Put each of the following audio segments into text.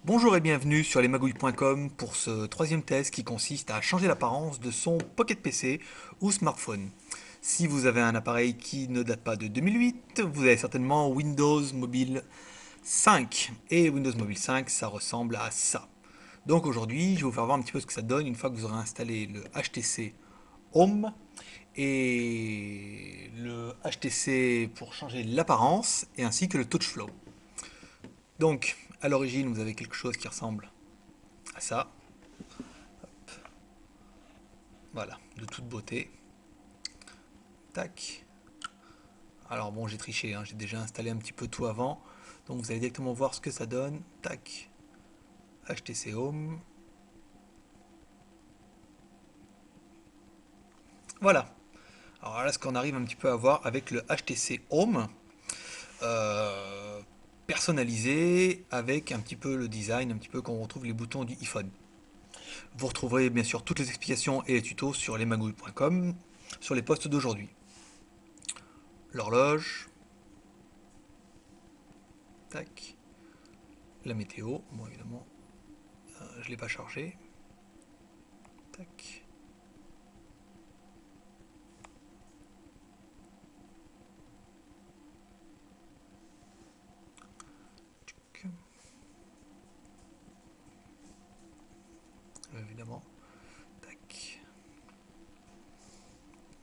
Bonjour et bienvenue sur lesmagouilles.com pour ce troisième test qui consiste à changer l'apparence de son Pocket PC ou smartphone. Si vous avez un appareil qui ne date pas de 2008, vous avez certainement Windows Mobile 5. Et Windows Mobile 5, ça ressemble à ça. Donc aujourd'hui, je vais vous faire voir un petit peu ce que ça donne une fois que vous aurez installé le HTC Home et le HTC pour changer l'apparence et ainsi que le TouchFlow. Donc, à l'origine, vous avez quelque chose qui ressemble à ça. Voilà, de toute beauté. Tac. Alors bon, j'ai triché, hein, j'ai déjà installé un petit peu tout avant. Donc vous allez directement voir ce que ça donne. Tac. HTC Home. Voilà. Alors là, ce qu'on arrive un petit peu à voir avec le HTC Home. euh, Personnalisé avec un petit peu le design, un petit peu quand on retrouve les boutons du iPhone. Vous retrouverez bien sûr toutes les explications et les tutos sur lesmagouilles.com sur les posts d'aujourd'hui. L'horloge. Tac. La météo. Bon, évidemment, je ne l'ai pas chargé. Tac. Évidemment. Tac.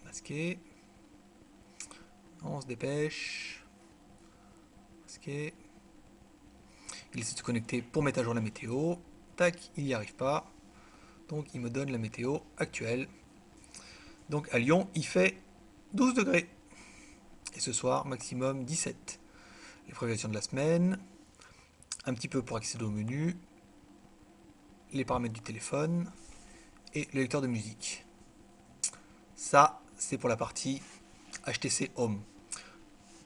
Masqué. On se dépêche. Masqué. Il essaie de se connecter pour mettre à jour la météo. Tac, il n'y arrive pas. Donc il me donne la météo actuelle. Donc à Lyon, il fait 12 degrés. Et ce soir, maximum 17. Les prévisions de la semaine. Un petit peu pour accéder au menu. Les paramètres du téléphone. Et le lecteur de musique. Ça, c'est pour la partie HTC Home.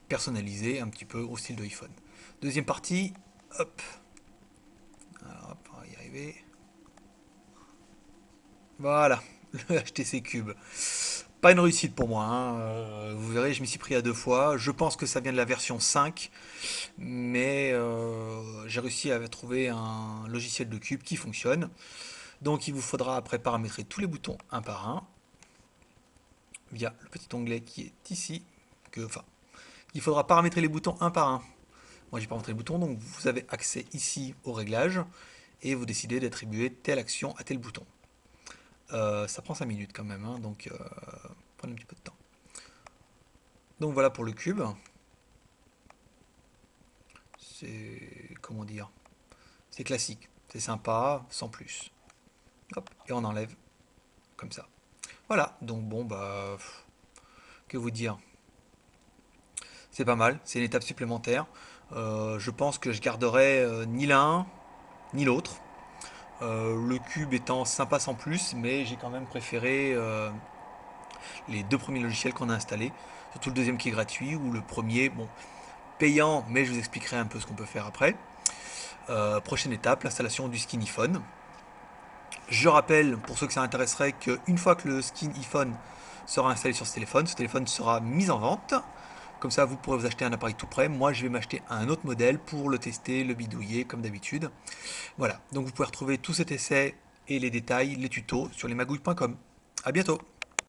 Personnalisé un petit peu au style de iPhone. Deuxième partie, hop. Alors, hop, on va y arriver. Voilà, le HTC Cube. Pas une réussite pour moi, hein. Vous verrez, je m'y suis pris à deux fois. Je pense que ça vient de la version 5, mais j'ai réussi à trouver un logiciel de cube qui fonctionne. Donc il vous faudra après paramétrer tous les boutons un par un via le petit onglet qui est ici. Enfin, il faudra paramétrer les boutons un par un. Moi j'ai paramétré les boutons, donc vous avez accès ici aux réglages et vous décidez d'attribuer telle action à tel bouton. Ça prend 5 minutes quand même, hein, donc prenez un petit peu de temps. Donc voilà pour le cube. C'est, comment dire, c'est classique, c'est sympa, sans plus. Hop, et on enlève comme ça. Voilà, donc bon, bah, que vous dire, c'est pas mal, c'est une étape supplémentaire. Je pense que je garderai ni l'un ni l'autre. Le cube étant sympa sans plus, mais j'ai quand même préféré les deux premiers logiciels qu'on a installés, surtout le deuxième qui est gratuit, ou le premier, bon, payant, mais je vous expliquerai un peu ce qu'on peut faire après. Prochaine étape, l'installation du skin iPhone. Je rappelle, pour ceux que ça intéresserait, qu'une fois que le skin iPhone sera installé sur ce téléphone sera mis en vente. Comme ça, vous pourrez vous acheter un appareil tout prêt. Moi, je vais m'acheter un autre modèle pour le tester, le bidouiller, comme d'habitude. Voilà, donc vous pouvez retrouver tout cet essai et les détails, les tutos sur lesmagouilles.com. A bientôt.